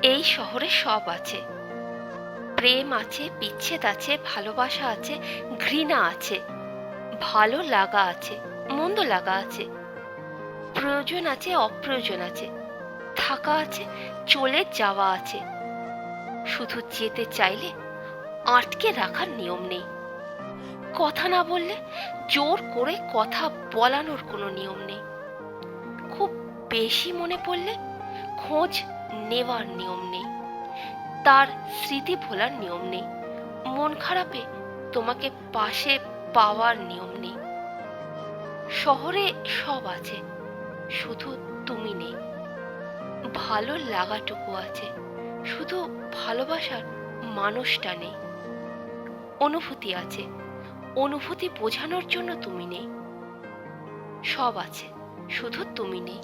এই শহরে সব আছে। প্রেম আছে, বিচ্ছেদ আছে, ভালোবাসা আছে, ঘৃণা আছে, ভালো লাগা আছে, মন্দ লাগা আছে, প্রয়োজন আছে, অপ্রয়োজন আছে, থাকা আছে, চলে যাওয়া আছে। শুধু যেতে চাইলে আটকে রাখার নিয়ম নেই। কথা না বললে জোর করে কথা বলানোর কোনো নিয়ম নেই। খুব বেশি মনে পড়লে খোঁজ নেওয়ার নিয়ম নেই। তার স্মৃতি ভোলার নিয়ম নেই। মন খারাপে তোমাকে পাশে পাওয়ার নিয়ম নেই। শহরে সব আছে, শুধু তুমি নেই। ভালো লাগাটুকু আছে, শুধু ভালোবাসার মানুষটা নেই। অনুভূতি আছে, অনুভূতি বোঝানোর জন্য তুমি নেই। সব আছে, শুধু তুমি নেই।